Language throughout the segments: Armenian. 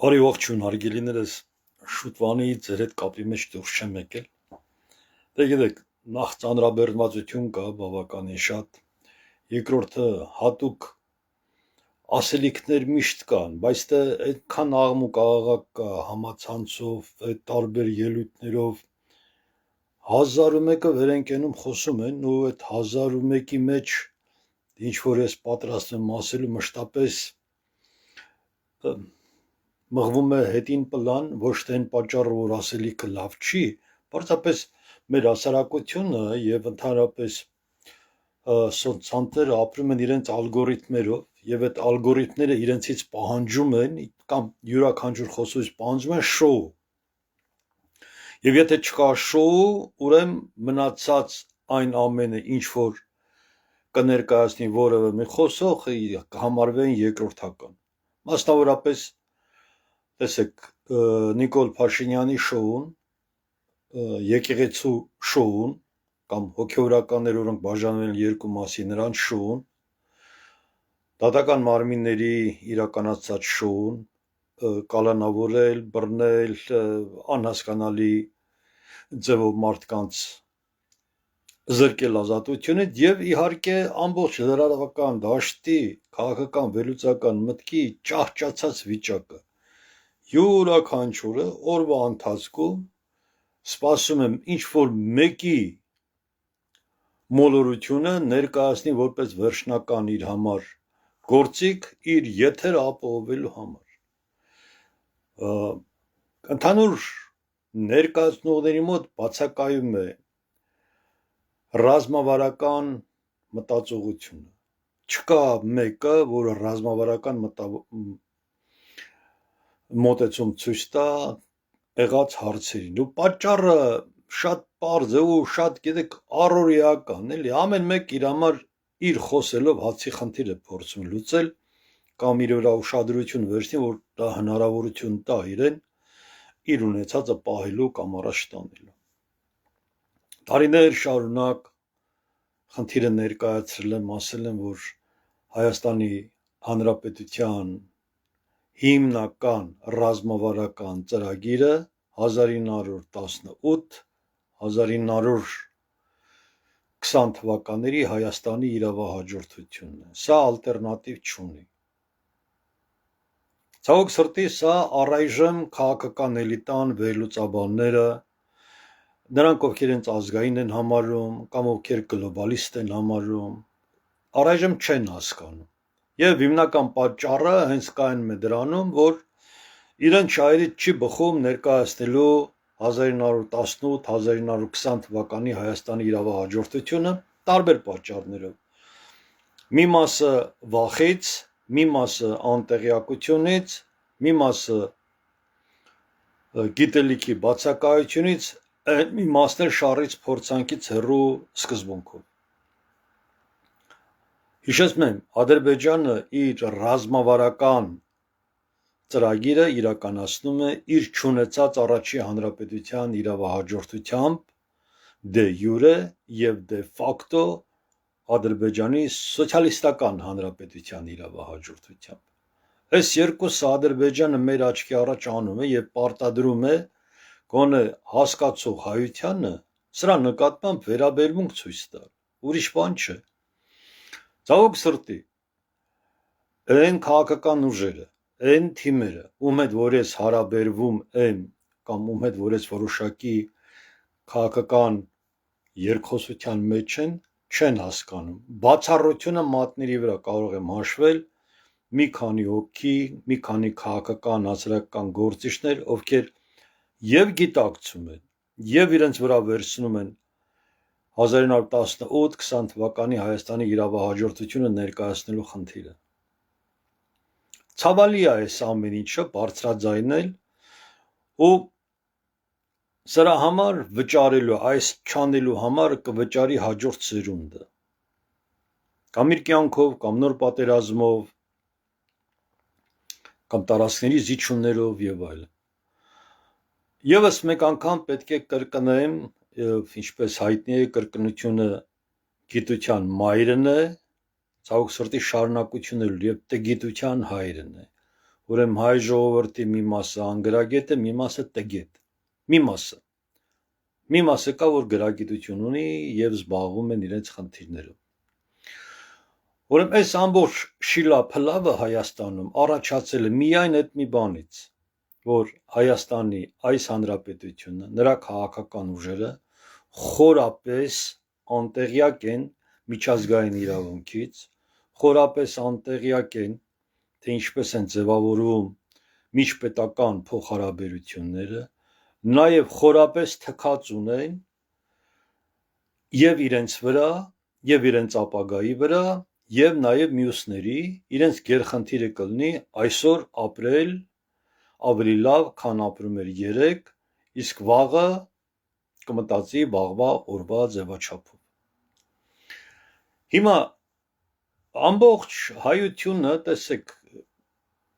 Բարի ողջույն հարգելիներս, շուտվանի ձեր հետ կապի մեջ դուրս չեմ եկել։ Դե գիտեք, նախ ծանրաբեռնվածություն կա բավականին շատ, երկրորդը հատուկ ասելիքներ միշտ կան, բայց դե այդքան աղմուկ աղաղակ կա համացանցով, այդ տարբեր ելույթներով, 1001-ը վերենկենում խոսում են ու այդ 1001-ի մեջ ինչ որ ես պատրաստ եմ ասելու մշտապես մղվում է հետին պլան, ոչ թե այն պատճառը, որ ասելիքը լավ չի, պարզապես մեր հասարակությունը եւ ընդհանրապես սոցցանցերը ապրում են իրենց ալգորիթմերով եւ այդ ալգորիթմները իրենցից պահանջում են կամ յուրաքանչյուր խոսուց պահանջում են շոու։ Եվ եթե չկա շոու, ուրեմն մնացած այն ամենը, ինչ որ կներկայացնի որևէ մի խոսող, կհամարվեն երկրորդական։ Մասնավորապես տեսեք, Նիկոլ Փաշինյանի շոուն, եկեղեցու շոուն կամ հոգևորականներ, որոնք բաժանվել են երկու մասի, նրանց շոուն, դատական մարմինների իրականացած շոուն, կալանավորել, բռնել, անհասկանալի ձևով մարդկանց զրկել ազատությունից եւ իհարկե ամբողջ լրատվական դաշտի քաղաքական վերլուծական մտքի ճահճացած վիճակը յուրաքանչյուրը օրվա ընթացքում սպասում եմ ինչ որ մեկի մոլորությունը ներկայացնի որպես վերջնական իր համար գործիք իր եթերը ապահովելու համար ընդհանուր ներկայացնողների մոտ բացակայում է ռազմավարական մտածողությունը չկա մեկը որ ռազմավարական մոտեցում ցույց տա եղած հարցերին ու պատճառը շատ պարզ է ու շատ գիտեք առօրեական էլի ամեն մեկ իր համար իր խոսելով հացի խնդիրը փորձում լուծել կամ իր վրա ուշադրություն վերցնի որ դա հնարավորություն տա իրեն իր ունեցածը պահելու կամ առաջ տանելու տարիներ շարունակ խնդիրը ներկայացրել եմ ասել եմ որ Հայաստանի Հանրապետության հիմնական ռազմավարական ծրագիրը 1918-1920 թվականների Հայաստանի իրավահաջորդությունն է սա ալտերնատիվ չունի ցավոք սրտի սա առայժմ քաղաքական էլիտան վերլուծաբանները նրանք ովքեր ինձ ազգային են համարում կամ ովքեր գլոբալիստ են համարում առայժմ չեն հասկանում եւ հիմնական պատճառը հենց կայանում է դրանում որ իրեն շահերից չի բխում ներկայացնելու 1918-1920 թվականի Հայաստանի իրավահաջորդությունը տարբեր պատճառներով մի մասը վախից մի մասը անտեղյակությունից մի մասը գիտելիքի բացակայությունից մի մասն էլ շառից փորձանքից հեռու սկզբունքով հիշեցնում եմ Ադրբեջանը իր ռազմավարական ծրագիրը իրականացնում է իր չունեցած առաջի հանրապետության իրավահաջորդությամբ դե յուրե եւ դե ֆակտո Ադրբեջանի սոցիալիստական հանրապետության իրավահաջորդությամբ այս երկուսը Ադրբեջանը մեր աչքի առաջ անում է եւ պարտադրում է գոնե հասկացող հայությանը սրա նկատմամբ վերաբերմունք ցույց տալ ուրիշ բան չէ ցավոք սրտի այն քաղաքական ուժերը այն թիմերը ում հետ որ ես հարաբերվում եմ կամ ում հետ որ ես որոշակի քաղաքական երկխոսության մեջ չեն հասկանում բացառությունը մատների վրա կարող եմ հաշվել մի քանի հոգի մի քանի քաղաքական հասարակական գործիչներ ովքեր եւ գիտակցում են եւ իրենց վրա վերցնում են 1918-20 թվականի Հայաստանի իրավահաջորդությունը ներկայացնելու խնդիրը ցավալի է այս ամեն ինչը բարձրաձայնել ու սրա համար վճարելու այս չանելու համար կվճարի հաջորդ սերունդը կամ իր կյանքով կամ նոր պատերազմով կամ տարածքների զիջումներով եւ այլն Եվս մեկ անգամ պետք է կրկնեմ, ինչպես հայտնի է կրկնությունը գիտության մայրն է, ցավոք սրտի շարունակությունը եւ գիտության հայրն է։ ուրեմն հայ ժողովրդի մի մասը անգրագետ է, մի մասը տգետ, մի մասը կա, որ գրագիտություն ունի եւ զբաղվում են իրենց խնդիրներով։ Ուրեմն այս ամբողջ շիլափլավը Հայաստանում առաջացել է միայն այդ մի բանից, որ Հայաստանի այս հանրապետությունը, նրա քաղաքական ուժերը խորապես անտեղյակ են միջազգային իրավունքից, խորապես անտեղյակ են, թե ինչպես են ձևավորվում միջպետական փոխհարաբերությունները, նաև խորապես թքած ունեն եւ իրենց վրա, եւ իրենց ապագայի վրա, եւ նաև մյուսների, իրենց գերխնդիրը կլինի այսօր ապրել ավելի լավ, քան ապրում էր երեկ, իսկ վաղը կմտածի վաղվա օրվա ձևաչափով։ Հիմա ամբողջ հայությունը, տեսեք,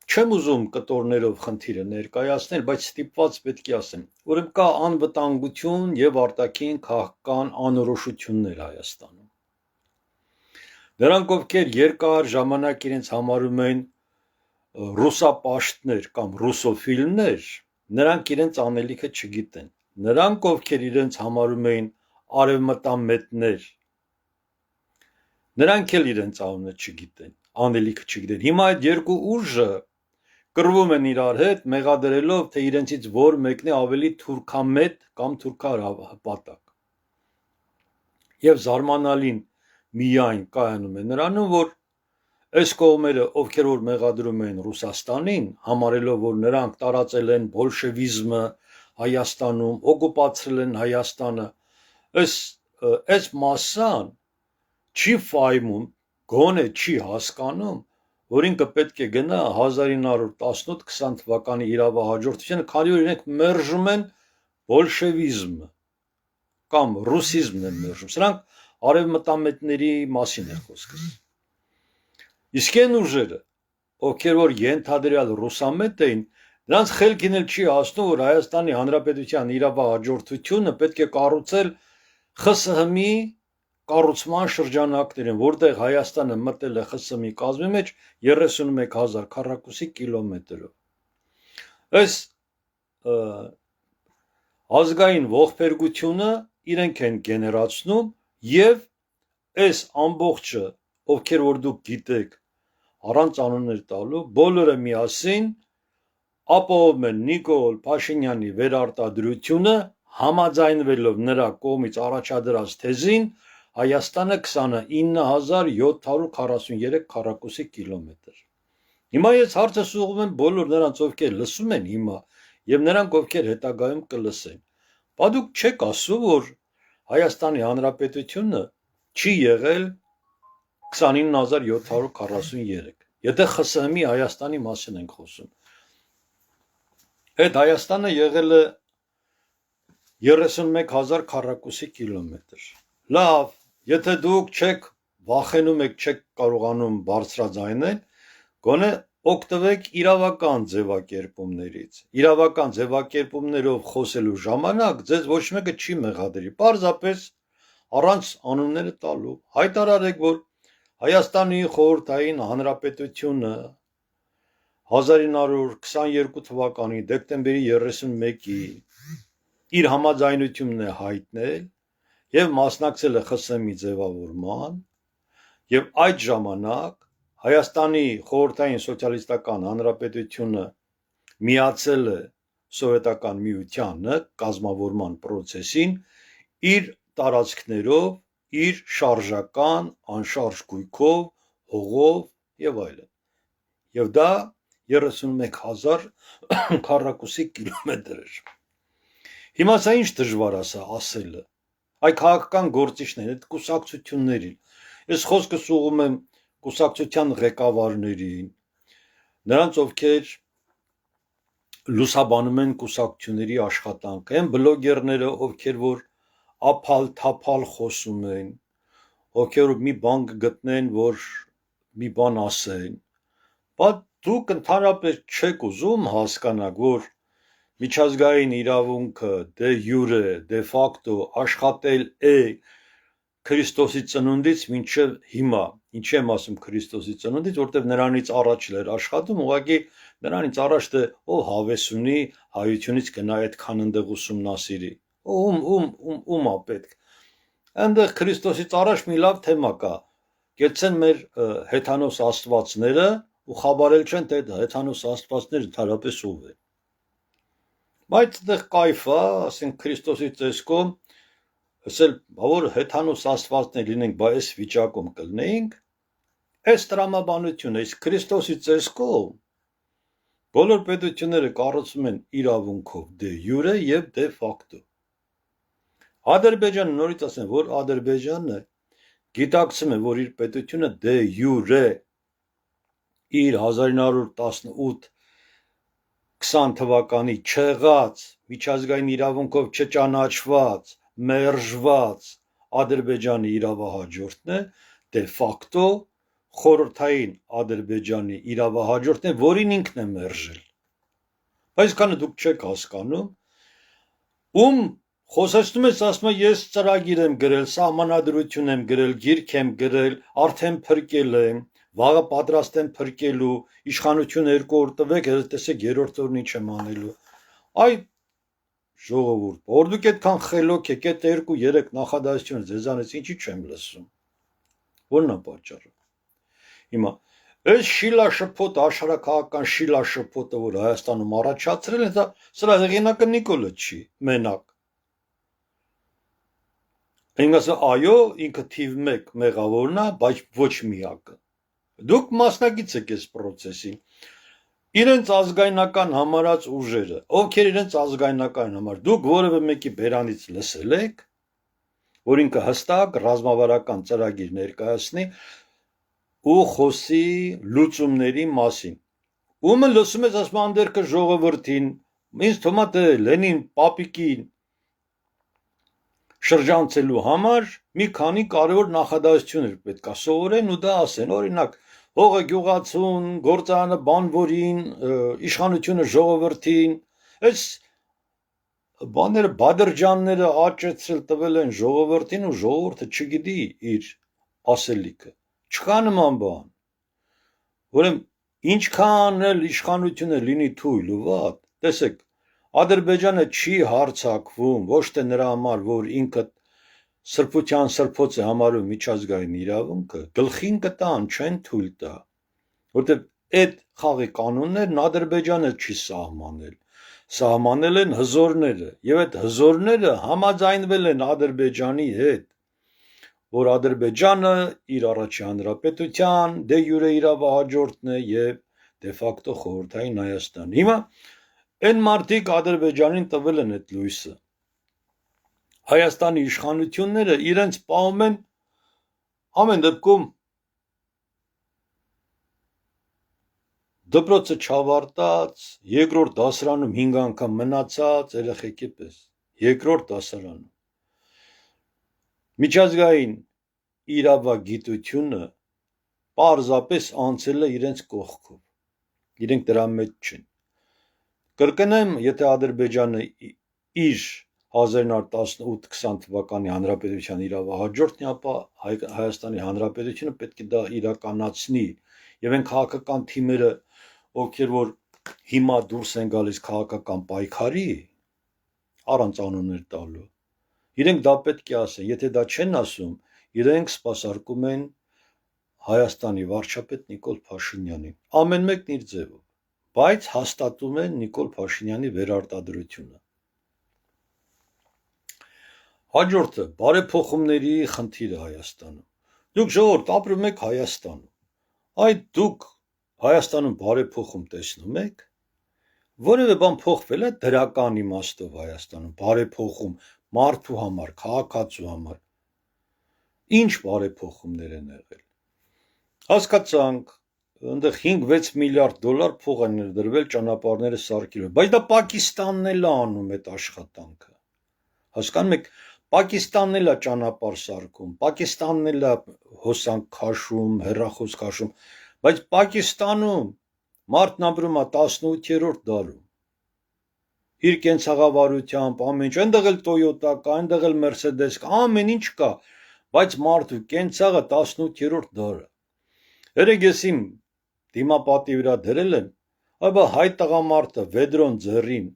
չեմ ուզում կտորներով խնդիրը ներկայացնել, բայց ստիպված պետք է ասեմ, ուրեմն կա անվտանգություն եւ արտաքին քաղաքական անորոշություններ Հայաստանում։ Նրանք, ովքեր երկար ժամանակ իրենց համարում են ռուսապաշտներ կամ ռուսոֆիլներ, նրանք իրենց անելիքը չգիտեն։ Նրանք, ովքեր իրենց համարում էին արևմտամետներ, նրանք էլ իրենց անունը չգիտեն, անելիքը չգիտեն։ Հիմա այդ երկու ուժը կռվում են իրար հետ, մեղադրելով, թե իրենցից որ մեկն է ավելի թուրքամետ կամ թուրքահպատակ։ Եվ զարմանալին միայն կայանում է նրանում, որ այս կողմերը, ովքեր որ մեղադրում են Ռուսաստանին, համարելով, որ նրանք տարածել են բոլշևիզմը Հայաստանում, օկուպացրել են Հայաստանը, այս մասսան չի ֆայմում, գոնե չի հասկանում, որ ինքը պետք է գնա 1918-20 թվականի իրավահաջորդությանը, քանի որ իրենք մերժում են բոլշևիզմը կամ ռուսիզմն են մերժում։ Սրանք արևմտամետների մասին է խոսքը։ Իսկ այն ուժերը, ովքեր որ ենթադրյալ ռուսամետ էին, նրանց խելքին էլ չի հասնում, որ Հայաստանի Հանրապետության իրավահաջորդությունը պետք է կառուցել ԽՍՀՄ-ի կառուցման շրջանակներում, որտեղ Հայաստանը մտել է ԽՍՀՄ-ի կազմի մեջ 31,000 քառակուսի կիլոմետրով։ Այս ազգային ողբերգությունը իրենք են գեներացնում եւ այս ամբողջը, ովքեր որ դուք գիտեք, առանց անուններ տալու, բոլորը միասին ապահովում են Նիկոլ Փաշինյանի վերարտադրությունը, համաձայնվելով նրա կողմից առաջադրած թեզին, Հայաստանը 29,743 քառակուսի կիլոմետր։ Հիմա ես հարցս ուղղում եմ բոլոր նրանց, ովքեր լսում են հիմա, եւ նրանք, ովքեր հետագայում կլսեն։ Բա դուք չեք ասում, որ Հայաստանի Հանրապետությունը չի եղել 29,743, եթե ԽՍՀՄ-ի Հայաստանի մասին ենք խոսում։ Այդ Հայաստանը եղել է 31,000 քառակուսի կիլոմետր։ Լավ, եթե դուք չեք վախենում եք, չեք կարողանում բարձրաձայնել, գոնե օգտվեք իրավական ձևակերպումներից։ Իրավական ձևակերպումներով խոսելու ժամանակ ձեզ ոչ մեկը չի մեղադրի, պարզապես առանց անունները տալու հայտարարեք, որ Հայաստանի խորհրդային հանրապետությունը 1922 թվականի դեկտեմբերի 31-ի իր համաձայնությունն է հայտնել եւ մասնակցել է ԽՍՀՄ-ի ձևավորման եւ այդ ժամանակ Հայաստանի խորհրդային սոցիալիստական հանրապետությունը միացել է սովետական միությանը կազմավորման process-ին իր տարածքներով, իր շարժական, անշարժ գույքով, հողով եւ այլն։ Եվ դա 31,000 քառակուսի կիլոմետր էր։ Հիմա սա ինչ դժվար ասելը։ Այ քաղաքական գործիչներ, այդ կուսակցություններին, ես խոսքս ուղղում եմ կուսակցության ղեկավարներին, նրանց, ովքեր լուսաբանում են կուսակցությունների աշխատանքը, այն բլոգերները, ովքեր որ ափալ-թափալ խոսում են, ովքեր մի բան կգտնեն, որ մի բան ասեն, բայց դուք ընդհանրապես չեք ուզում հասկանալ, որ միջազգային իրավունքը դե յուրե, դե ֆակտո աշխատել է Քրիստոսի ծնունդից մինչև հիմա, Ինչի եմ ասում Քրիստոսի ծնունդից, որտեղ նրանից առաջ էր աշխատում, ուղղակի նրանից առաջ թե ով հավես ունի հայությունից գնա այդքան ընդեղ ուսումնասիրի։ Ում է պետք։ Այնտեղ Քրիստոսից առաջ մի լավ թեմա կա։ Գեցեն մեր հեթանոս աստվածները ու խաբարել չեն, թե հեթանոս աստվածները ընդհանրապես ով են։ Բայց այդտեղ կայֆ է, ասենք Քրիստոսի տեսքով ասել, որ հեթանոս աստվածներ լինենք, բայց այս վիճակում կլինեինք, այս տրամաբանությունը, իսկ Քրիստոսի տեսքով բոլոր պետությունները կառուցվում են իրավունքով դե յուրե եւ դե ֆակտո։ Ադրբեջանը նորից ասեմ, որ Ադրբեջանը գիտակցում է, որ իր պետությունը դե յուրե իր 1918-20 թվականի չեղած, միջազգային իրավունքով չճանաչված, մերժված Ադրբեջանի իրավահաջորդն է, դե ֆակտո խորհրդային Ադրբեջանի իրավահաջորդն է, որին ինքն է մերժել։ Բայց քանը դուք չեք հասկանում, ում խոսեցնում ես, ասում եմ, ես ծրագիր եմ գրել, սահմանադրություն եմ գրել, գիրք եմ գրել, արդեն փրկել եմ, վաղը պատրաստ եմ փրկելու, իշխանությունը 2 օր տվեք, տեսեք 3-րդ օրն ինչ եմ անելու։ Այ ժողովուրդ, որ դուք այդքան խելոք եք, այդ 2-3 նախադասությունը ձեզանից ինչի չեմ լսում։ Որն է պատճառը։ Հիմա այս շիլաշփոթ աշխարհակահաղական շիլաշփոթը, որ Հայաստանում առաջացրել է, սրա հեղինակը Նիկոլը չի, մենակ։ Ինքս այո, ինքը թիվ 1 մեղավորն է, բայց ոչ միակը։ Դուք մասնակից եք այս process-ին։ Իրենց ազգայնական համարած ուժերը, ովքեր իրենց ազգայնական համար, դուք որևէ մեկի բերանից լսել եք, որ ինքը հստակ ռազմավարական ծրագիր ներկայացնի ու խոսի լուծումների մասին։ Ումը լսում ես, ասում անդերքը ժողովրդին, ինձ թվում է թե Լենին պապիկին շրջանցելու համար մի քանի կարևոր նախադասություններ պետք է սովորեն ու դա ասեն, օրինակ հողը գյուղացուն, գործարանը բանվորին, իշխանությունը ժողովրդին, այս բաները բادرջանները աճեցրել տվել են ժողովրդին ու ժողովուրդը չգիտի իր ասելիքը։ Չկա նման բան։ Ուրեմն ինչքան էլ իշխանությունը լինի թույլ ու վատ, տեսեք, Ադրբեջանը չի հարձակվում ոչ թե նրա համար, որ ինքը սրբության սրբոց է համարում միջազգային իրավունքը, գլխին կտան, չեն թույլ տա, որտեղ այդ խաղի կանոններն Ադրբեջանը չի սահմանել, սահմանել են հզորները, եւ այդ հզորները համաձայնվել են Ադրբեջանի հետ, որ Ադրբեջանը իր առաջի հանրապետության դե յուրե իրավահաջորդն է եւ դե ֆակտո խորհրդային Հայաստան։ Հիմա այն մարդիկ Ադրբեջանին տվել են այդ լույսը։ Հայաստանի իշխանությունները իրենց պահում են ամեն դեպքում դպրոցը չավարտած, 2-րդ դասարանում 5 անգամ մնացած երեխեքի պես, 2-րդ դասարանում։ Միջազգային իրավագիտությունը պարզապես անցել է իրենց կողքով, իրենք դրա մեջ չեն։ Կրկնեմ, եթե Ադրբեջանը իր 1918-20 թվականի հանրապետության իրավահաջորդն է, ապա Հայաստանի հանրապետությունը պետք է դա իրականացնի եւ այն քաղաքական թիմերը, ովքեր որ հիմա դուրս են գալիս քաղաքական պայքարի, առանց անուններ տալու, իրենք դա պետք է ասեն, եթե դա չեն ասում, իրենք սպասարկում են Հայաստանի վարչապետ Նիկոլ Փաշինյանին, ամեն մեկն իր ձևով, բայց հաստատում են Նիկոլ Փաշինյանի վերարտադրությունը։ Հաջորդը բարեփոխումների խնդիրը Հայաստանում։ Դուք ժողովուրդ ապրում եք Հայաստանում։ Այդ դուք Հայաստանում բարեփոխում տեսնում եք։ Որևէ բան փոխվել է դրական իմաստով Հայաստանում, բարեփոխում մարդու համար, քաղաքացու համար։ Ինչ բարեփոխումներ են եղել։ Հասկացանք, այնտեղ 5-6 միլիարդ դոլար փող են ներդրվել ճանապարհները սարքելու, բայց դա Պակիստանն էլ է անում այդ աշխատանքը։ Հասկանում եք, Պակիստանն էլ է ճանապարհ սարքում, Պակիստանն էլ է հոսանք քաշում, հեռախոս քաշում, բայց Պակիստանում մարդն ապրում է 18-րդ դարում։ Իր կենցաղավարությամբ, ամեն ինչ, այնտեղ էլ Toyota կա, այնտեղ էլ Mercedes կա, ամեն ինչ կա, բայց մարդու կենցաղը 18-րդ դարը։ Երեք ես իմ դիմապատի վրա դրել եմ, այբա հայ տղամարդը Վեդրոն ձեռին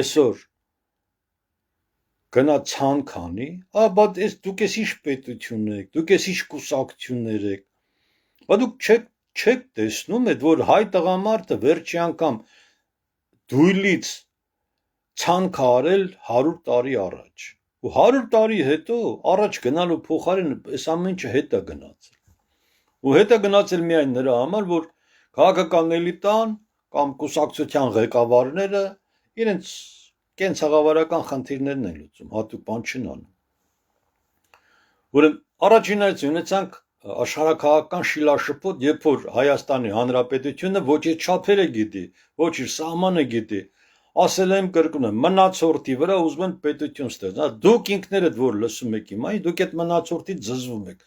այսօր գնա ցանկ անի, ապա դուք ես ինչ պետություն եք, դուք ես ինչ կուսակցություններ եք, բա դուք չեք տեսնում եք, որ հայ տղամարդը վերջի անգամ դույլից ցանկ արել 100 տարի առաջ, ու 100 տարի հետո առաջ գնալու փոխարեն այս ամեն ինչը հետ է գնացել, ու հետ է գնացել միայն նրա համար, որ քաղաքական էլիտան կամ կուսակցության ղեկավարները իրենց կենցաղավարական խնդիրներն են լուծում, հատուկ բան չեն անում։ Ուրեմն առաջինայից ունեցանք աշխարհաքաղաքական շիլաշփոթ, երբ որ Հայաստանի Հանրապետությունը ոչ իր չափերը գիտի, ոչ իր սահմանը գիտի, ասել եմ կրկնում եմ, մնացորդի վրա ուզում են պետություն ստեղծել։ Դուք ինքներդ որ լսում եք հիմա, դուք այդ մնացորդից զզվում եք,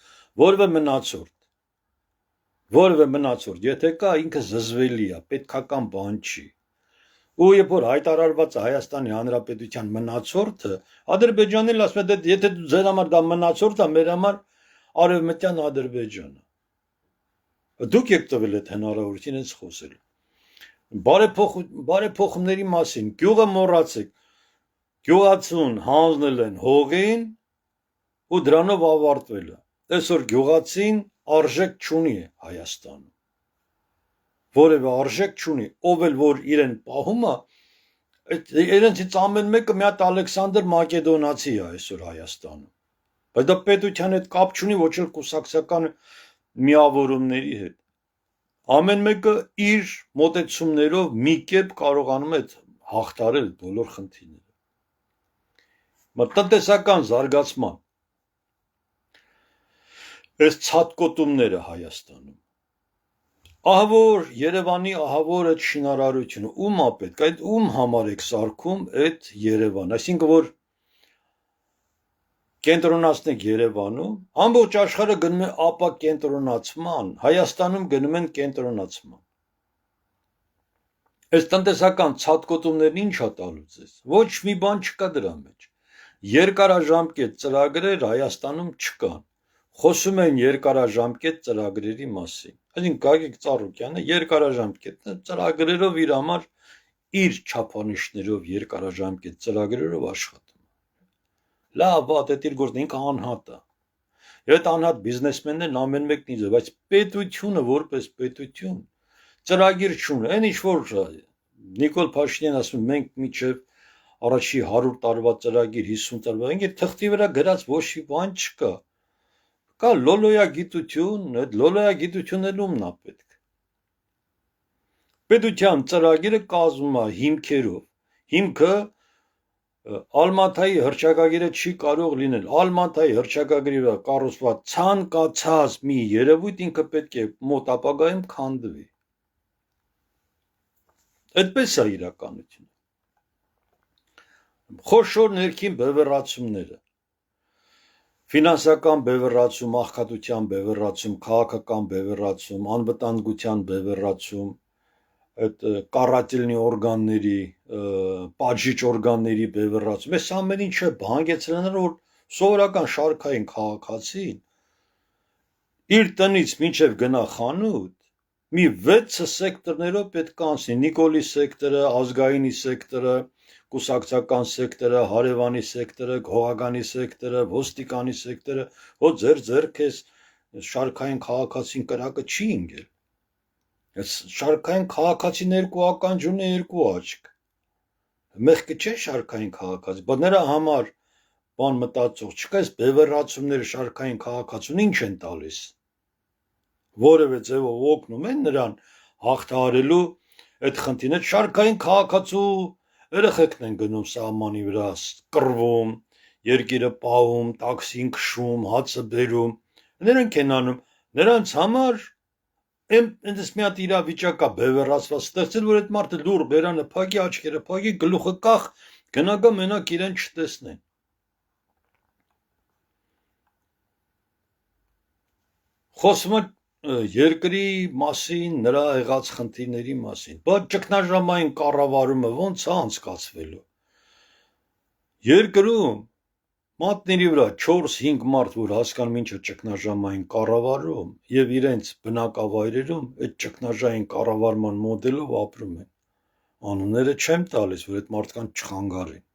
որևէ մնացորդ, եթե կա, ինքը զզվելի է, պետքական բան չի։ Ու երբ որ հայտարարված է Հայաստանի Հանրապետության մնացորդը, Ադրբեջանն ասում է, եթե ձեր համար դա մնացորդ է, մեր համար Արևմտյան Ադրբեջանը։ Դուք եք տվել այդ հնարավորություն ինձ խոսել։ Բարեփոխումների մասին, գյուղը մոռացեք, գյուղացուն հանձնել են հողին ու դրանով ավարտվել է։ Այսօր գյուղացին արժեք չունի Հայաստանում։ Որևէ արժեք չունի, ով էլ որ իրեն պահում է, իրենցից ամեն մեկը մի հատ Ալեքսանդր Մակեդոնացի է այսօր Հայաստանում, բայց դա պետության հետ կապ չունի, ոչ էլ կուսակցական միավորումների հետ, ամեն մեկը իր մոտեցումներով մի կերպ կարողանում է հաղթարել բոլոր խնդիրները։ Տնտեսական զարգացման այս ցատկոտումները Հայաստանում, ահավոր Երևանի ահավոր այդ շինարարությունը, ում է պետք, այդ ում համար եք սարքում այդ Երևան, այսինքն որ կենտրոնացնեք Երևանում, ամբողջ աշխարհը գնում է ապա կենտրոնացման, Հայաստանում գնում են կենտրոնացման։ Այս տնտեսական ցատկոտումներն ինչ է տալու ձեզ, ոչ մի բան չկա դրա մեջ, երկարաժամկետ ծրագրեր Հայաստանում չկան, խոսում են երկարաժամկետ ծրագրերի մասին, այսինքն Գագիկ Ծառուկյանը երկարաժամկետ ծրագրերով իր համար իր չափանիշներով երկարաժամկետ ծրագրերով աշխատում է։ Լավ, վատ այդ իր գործն ինքը անհատ է։ Եվ այդ անհատ բիզնեսմեններն ամեն մեկն իզ է, բայց պետությունը որպես պետություն ծրագիր չունի, այն ինչ որ Նիկոլ Փաշինյանն ասում մենք միջև առաջի 100 տարվա ծրագիր 50 տարվա, ինքը թղթի վրա գրած ոչ մի բան չկա։ Կա լոլոյա գիտություն, այդ լոլոյա գիտությունն ումն է պետք։ Պետության ծրագիրը կազմում է հիմքերով, հիմքը Ալմատայի հռչակագիրը չի կարող լինել, Ալմատայի հռչակագրի վրա կառուցված ցանկացած մի երևույթ ինքը պետք է մոտ ապագայում քանդվի։ Այդպես է իրականությունը։ Խոշոր ներքին բևեռացումները, ֆինանսական բևեռացում, աղքատության բևեռացում, քաղաքական բևեռացում, անվտանգության բևեռացում, այդ կառատելնի օրգանների, պատժիչ օրգանների բևեռացում, այս ամեն ինչը հանգեցրել է, որ սովորական շարքային քաղաքացին իր տնից մինչև գնա խանութ, մի 6 սեկտորներով պետք է անցնի, Նիկոլի սեկտորը, ազգայինի սեկտորը, կուսակցական սեկտորը, հարևանի սեկտորը, հողագանի սեկտորը, ոստիկանի սեկտորը, հո ձեր ձեռքես շարքային քաղաքացին կրակը չի ընկել։ Այս շարքային քաղաքացին երկու ականջ ունի, երկու աչք։ Մեղքը չէ շարքային քաղաքացի, բայց նրա համար բան մտածող չկա, այս բևեռացումները շարքային քաղաքացուն ինչ են տալիս։ Որևէ ձևով օգնում են նրան հաղթահարելու այդ խնդիրը, շարքային քաղաքացու երեխեքն են գնում սահմանի վրա, կռվում, երկիրը պահում, տաքսին քշում, հացը բերում, նրանք են անում, նրանց համար այնպես մի հատ իրավիճակ է բևեռացված ստեղծել, որ այդ մարդը լուր բերանը փակի, աչքերը փակի, գլուխը կախ, գնա մենակ իրեն չտեսնեն։ Խոսում է երկրի մասին, նրա եղած խնդիրների մասին, բայց ճգնաժամային կառավարումը ոնց է անցկացվելու։ Երկրում Մատների վրա 4-5 մարդ, որ հասկանում ինչ է ճգնաժամային կառավարում եւ իրենց բնակավայրերում այդ ճգնաժամային կառավարման մոդելով ապրում են։ Անունները չեմ տալիս, որ այդ մարդկանց չխանգարեն։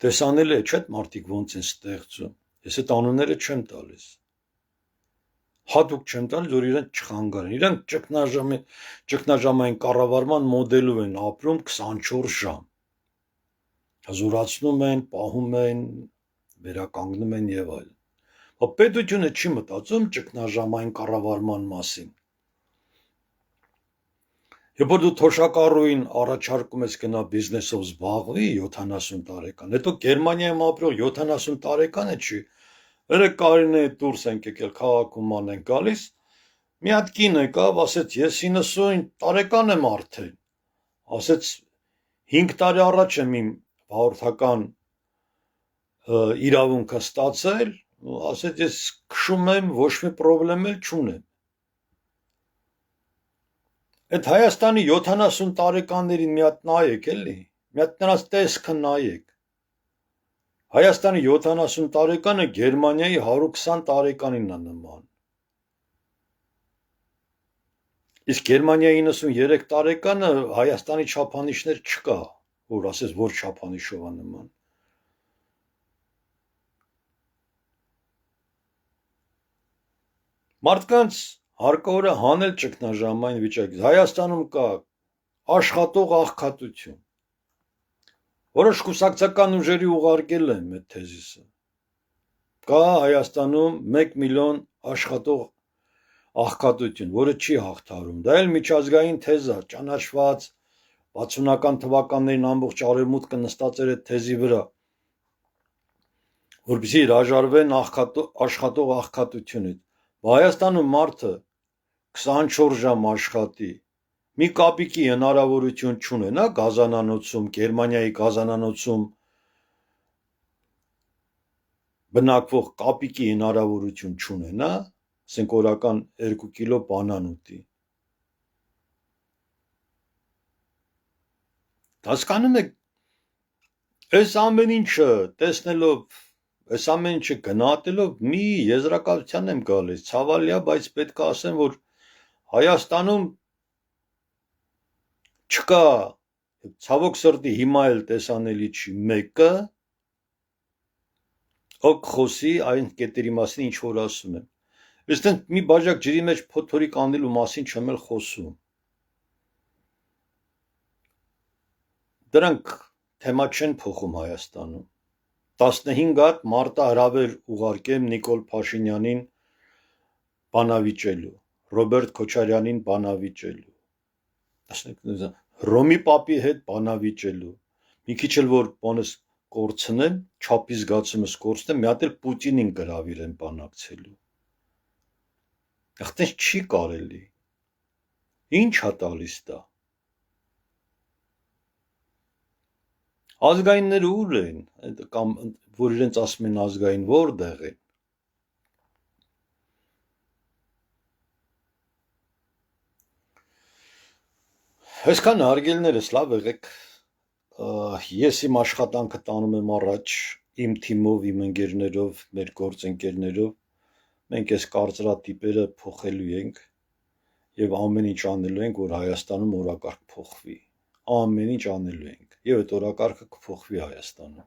Տեսանելի է, չէ՞ մարդիկ ոնց են ստեղծում։ Ես այդ անունները չեմ տալիս։ Հատուկ չեմ տալիս, որ իրենց չխանգարեն։ Իրենք ճգնաժամային կառավարման մոդելով են ապրում 24 ժամ։ Հզորացնում են, պահում են, վերականգնում են եւ այլն։ Պետությունը չի մտածում ճգնաժամային կառավարման մասին։ Երբ որ դու թոշակառուին առաջարկում ես գնա բիզնեսով զբաղվի 70 տարեկան, հետո Գերմանիայում ապրող 70 տարեկանը չի, երեք տարին է դուրս ենք եկել քաղաքում են գալիս, մի հատ կին եկավ, ասեց ես 90 տարեկան եմ արդեն, ասեց 5 տարի առաջ եմ իմ հաղորդական իրավունքը ստացել, ասեց ես քշում եմ, ոչ մի պրոբլեմ էլ չունեմ։ Այդ Հայաստանի 70 տարեկաններին մի հատ նայեք էլի, մի հատ նրանց տեսքը նայեք։ Հայաստանի 70 տարեկանը Գերմանիայի 120 տարեկանին է նման։ Իսկ Գերմանիայի 93 տարեկանը Հայաստանի չափանիշներ չկա, որ ասես որ չափանիշով է նման։ Մարդկանց հարկավոր է հանել ճգնաժամային վիճակից։ Հայաստանում կա աշխատող աղքատություն։ Որոշ կուսակցական ուժերի ուղարկել են այդ թեզիսը։ Կա Հայաստանում 1 միլիոն աշխատող աղքատություն, որը չի հաղթարում։ Դա էլ միջազգային թեզ է, ճանաչված 60-ական թվականներին ամբողջ արևմուտքը նստած էր այդ թեզի վրա, որպեսզի հրաժարվեն աշխատող աղքատությունից։ Հայաստանում մարդը 24 ժամ աշխատի, մի կապիկի հնարավորություն չունենա գազանանոցում, Գերմանիայի գազանանոցում բնակվող կապիկի հնարավորություն չունենա, ասենք օրական 2 կիլո բանան ուտի։ Հասկանում եք, այս ամեն ինչը տեսնելով, այս ամեն ինչը գնահատելով մի եզրակացության եմ գալիս, ցավալի է, բայց պետք է ասեմ, որ Հայաստանում չկա, ցավոք սրտի հիմա էլ տեսանելի չի մեկը, ով խոսի այն կետերի մասին, ինչ որ ասում եմ։ Այստեղ մի բաժակ ջրի մեջ փոթորիկ անելու մասին չեմ էլ խոսում։ Դրանք թեմա չեն փոխում Հայաստանում։ 15 հատ մարտահրավեր ուղարկեմ Նիկոլ Փաշինյանին բանավիճելու, Ռոբերտ Քոչարյանին բանավիճելու, ասենք Ռոմի պապի հետ բանավիճելու, մի քիչ էլ որ բանս կորցնեմ, չափի զգացումս կորցնեմ, մի հատ էլ Պուտինին գրավիրեմ բանակցելու։ Այդտեղ չի կարելի։ Ինչ է տալիս դա։ Ազգայինները ուր են, կամ որ իրենց ասում են ազգային որտեղ են։ Այսքան հարգելներս լավ եղեք, ես իմ աշխատանքը տանում եմ առաջ, իմ թիմով, իմ ընկերներով, մեր գործընկերներով, մենք այս կարծրատիպերը փոխելու ենք եւ ամեն ինչ անելու ենք, որ Հայաստանում օրակարգ փոխվի, ամեն ինչ անելու ենք եւ այդ օրակարգը կփոխվի Հայաստանում։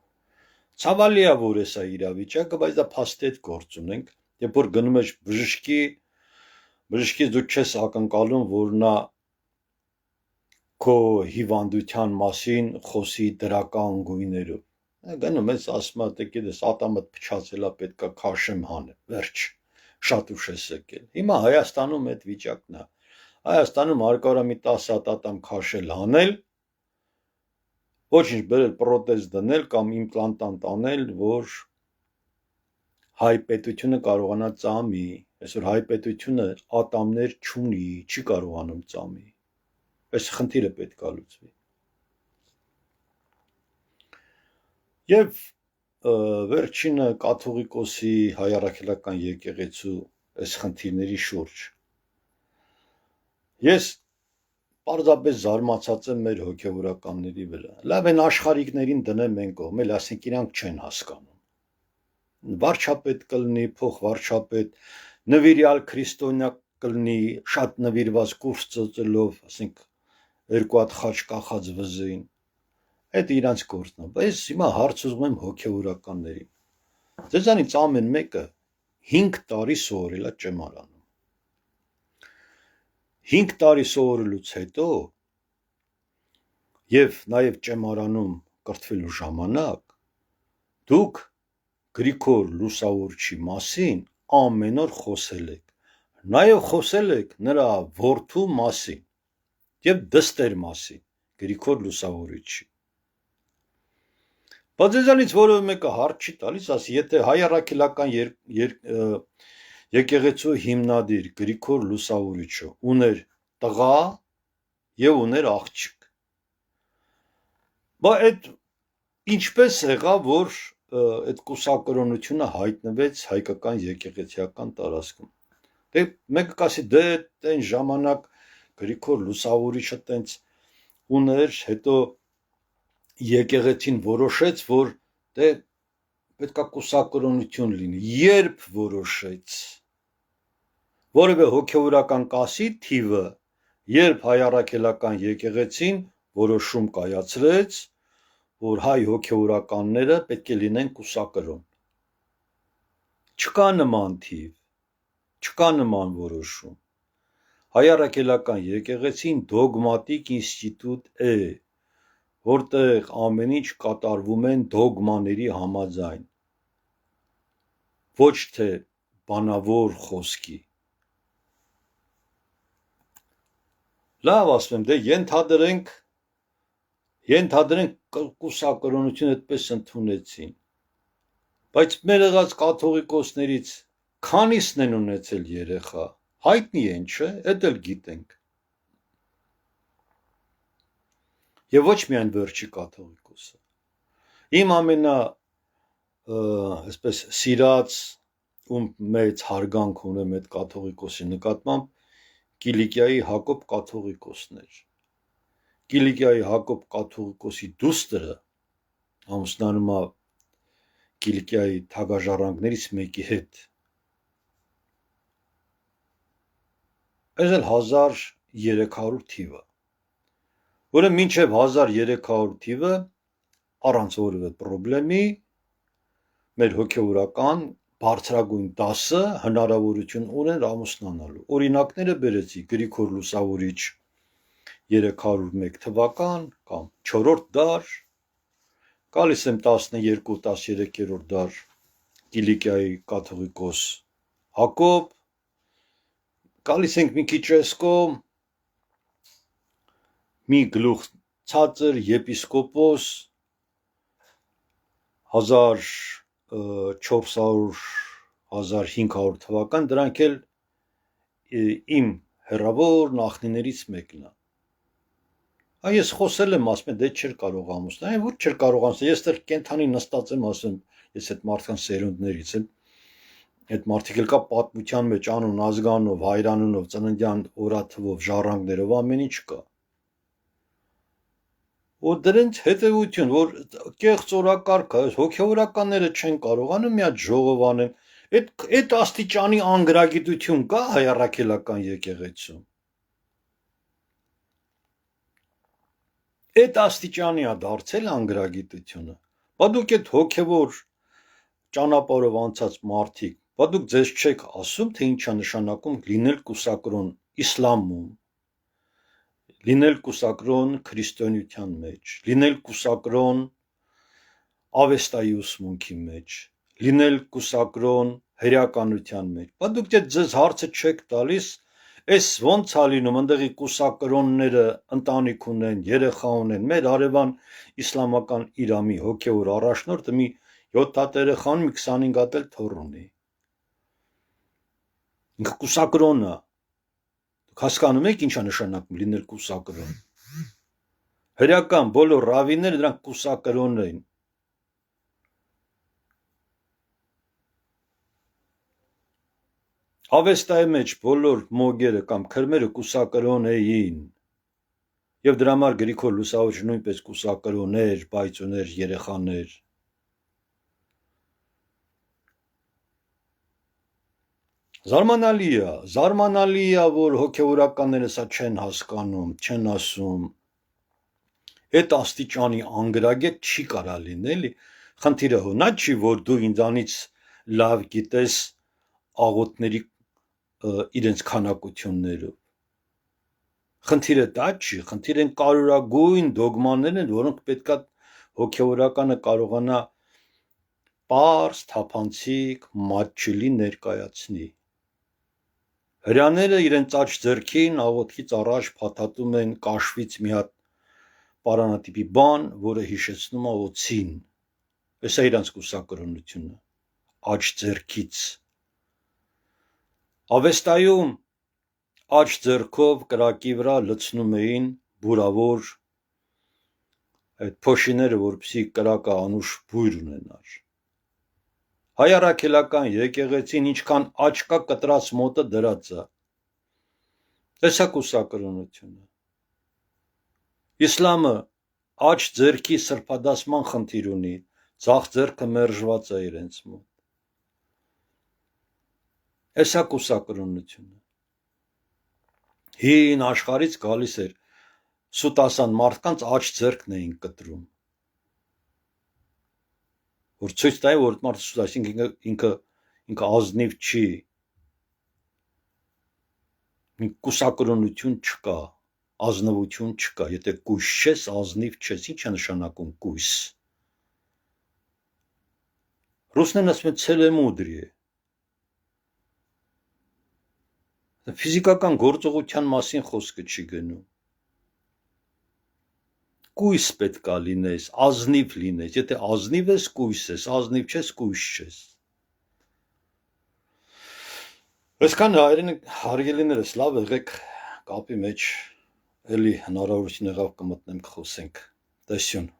Ցավալի է, որ էսա իրավիճակը, բայց դա փաստի հետ գործ ունենք, երբ որ գնում ես բժշկից դու չես ակնկալում, որ նա քո հիվանդության մասին խոսի դրական գույներով։ Գնում ես ասում է, դե գիտես, ատամդ փչացել է, պետքա քաշեմ հանեմ, վերջ, շատ ուշ ես եկել։ Հիմա Հայաստանում այդ վիճակն է։ Հայաստանում հարկավոր է մի 10 հատ ատամ քաշել հանել, ոչինչ բերել պրոթեզ դնել կամ իմպլանտանտ անել, որ հայ պետությունը կարողանա ծամի։ Այսօր հայ պետությունը ատամներ չունի, չի կարողանում ծամի։ Այս խնդիրը պետք է լուծվի։ Եվ վերջինը կաթողիկոսի հայ առաքելական եկեղեցու այս խնդիրների շուրջ։ Ես պարզապես զարմացած եմ մեր հոգևորականների վրա։ Լավ են աշխարհիկներին դնեմ են կողմ, էլ ասենք իրանք չեն հասկանում։ Վարչապետ կլինի, փոխվարչապետ, նվիրյալ քրիստոնյա կլինի, շատ նվիրված կուրս ծծելով, ասենք երկու հատ խաչ կախած վզին։ Այդ իրանց գործն է, բայց հիմա հարց ուզում եմ հոգևորականներին։ Ձեզանից ամեն մեկը 5 տարի սովորել է ճեմարանում։ 5 տարի սովորելուց հետո եւ նաեւ ճեմարանում կրթվելու ժամանակ դուք Գրիգոր Լուսավորչի մասին ամեն օր խոսել եք, նաեւ խոսել եք նրա որդու մասին եւ դստեր մասին Գրիգոր Լուսավորչի։ Բայց ձեզանից որևէ մեկը հարց չի տալիս, ասի, եթե հայ առաքելական եկեղեցու հիմնադիր Գրիգոր Լուսավորիչը ուներ տղա եւ ուներ աղջիկ։ Բայց այդ ինչպես եղավ, որ այդ կուսակրոնությունը հայտնվեց հայկական եկեղեցիական տարածքում։ Դե մեկը կասի, դե այն ժամանակ Գրիգոր Լուսավորիչը տենց ուներ, հետո եկեղեցին որոշեց, որ դե պետքա կուսակրոնություն լինի, երբ որոշեց, որևէ հոգևորական կասի թիվը, երբ հայ առաքելական եկեղեցին որոշում կայացրեց, որ հայ հոգևորականները պետք է լինեն կուսակրոն։ Չկա նման թիվ, չկա նման որոշում։ Հայ առաքելական եկեղեցին դոգմատիկ ինստիտուտ է, որտեղ ամեն ինչ կատարվում են դոգմաների համաձայն, ոչ թե բանավոր խոսքի։ Լավ ասում եմ, դե ենթադրենք կուսակրոնությունը այդպես ընդունեցին, բայց մեր եղած կաթողիկոսներից քանիսն են ունեցել երեխա, հայտնի են, չէ, էդ էլ գիտենք։ Եվ ոչ միայն վերջի կաթողիկոսը։ Իմ ամենա այսպես սիրած ում մեծ հարգանք ունեմ այդ կաթողիկոսի նկատմամբ Կիլիկիայի Հակոբ կաթողիկոսն էր։ Կիլիկիայի Հակոբ կաթողիկոսի դուստրը ամուսնանում է Կիլիկիայի թագաժառանգներից մեկի հետ։ Այս էլ 1300 թիվը։ Որը մինչև 1300 թիվը առանց որևէ պրոբլեմի մեր հոգևորական բարձրագույն դասը հնարավորություն ունեն ամուսնանալու։ Օրինակները բերեցի Գրիգոր Լուսավորիչ 301 թվական կամ 4-րդ դար, գալիս եմ 12-13-րդ դար Կիլիկիայի կաթողիկոս Հակոբ, գալիս ենք մի քիչ էսկոմ մի գլուխ ցածր եպիսկոպոս 1400-1500 թվական, դրանք էլ իմ հեռավոր նախնիներից մեկն է։ Ես խոսել եմ, ասում եմ, դե չէր կարող ամուսնալ, ոչ չէր կարող ամուսնալ, ես դեռ կենթանի նստած եմ, ասում, ես այդ մարդկանց սերունդներից եմ, այդ մարդիկ էլ կա պատմության մեջ անուն, ազգանով, հայրանունով, ծննդյան օրաթվով, ժառանգներով, ամեն ինչ կա։ Ու դրանց հետևություն, որ կեղծ օրակարգ է, հոգևորականները չեն կարողանում մի հատ ժողով անեն, այդ աստիճանի անգրագիտություն կա հայ առաքելական եկեղեցում։ Այդ աստիճանի է դարձել անգրագիտությունը։ Բա դուք այդ հոգևոր ճանապարհով անցած մարդիկ, բա դուք ձեզ չեք ասում, թե ինչ է նշանակում լինել կուսակրոն իսլամում, լինել կուսակրոն քրիստոնեության մեջ, լինել կուսակրոն ավեստայի ուսմունքի մեջ, լինել կուսակրոն հրեականության մեջ։ Բա դուք ձեզ հարցը չեք տալիս, այս ոնց է լինում, ընդեղի կուսակրոնները ընտանիք ունեն, երեխա ունեն, մեր հարևան իսլամական Իրանի հոգևոր առաջնորդը մի 7 հատ երեխա ունի, մի 25 հատ էլ թոռ ունի։ Ինքը կուսակրոն է։ Հասկանում եք ինչ է նշանակում լինել կուսակրոն։ Հրեական բոլոր ռավիները դրանք կուսակրոն են։ Ավեստայի մեջ բոլոր մոգերը կամ քրմերը կուսակրոն էին։ Եվ դրա համար Գրիգոր Լուսավորչը նույնպես կուսակրոներ, պայծոներ, երեխաներ։ Զարմանալի է, որ հոգևորականները սա չեն հասկանում, չեն ասում։ Այդ աստիճանի անգրագետ չի կարա լինել, խնդիրը հունա չի, որ դու ինձանից լավ գիտես աղոթների իրենց քանակություններով։ Խնդիրը դա չի, խնդիրը են կարևորագույն դոգմաներն են, որոնք պետքա հոգևորականը կարողանա պարզ, թափանցիկ, մատչելի ներկայացնի։ Հրեաները իրենց աջ ձեռքին աղոթքից առաջ փաթաթում են կաշվից մի հատ պարանատիպի բան, որը հիշեցնում է օձին։ Էսա իրանց կուսակրոնությունը, աջ ձեռքից։ Ավեստայում աջ ձեռքով կրակի վրա լցնում էին բուրավոր այդ փոշիները, որպեսզի կրակը անուշ բույր ունենար։ Հայ առաքելական եկեղեցին ինչքան աջ կա կտրած մոտը դրած է։ Էսա կուսակրոնությունը։ Իսլամը աջ ձեռքի սրբադասման խնդիր ունի, ձախ ձեռքը մերժված է իրենց մոտ։ Էսա կուսակրոնությունը։ Հին աշխարհից գալիս էր սուտասան մարդկանց աջ ձեռքն էին կտրում, որ ցույց տա, որ մարդը սուտ, այսինքն ինքը ազնիվ չի, կուսակրոնություն չկա, ազնվություն չկա, եթե կույս չես, ազնիվ չես, ինչ է նշանակում կույս։ Ռուսներն ասում են ցելեմուդրիե։ Ֆիզիկական գործողության մասին խոսքը չի գնում։ Կույս պետքա լինես, ազնիվ լինես, եթե ազնիվ ես, կույս ես, ազնիվ չես, կույս չես։ Այսքան հայրենի հարգելիներս, լավ եղեք կապի մեջ, էլի հնարավորություն եղավ կմտնենք խոսենք, տեսյուն։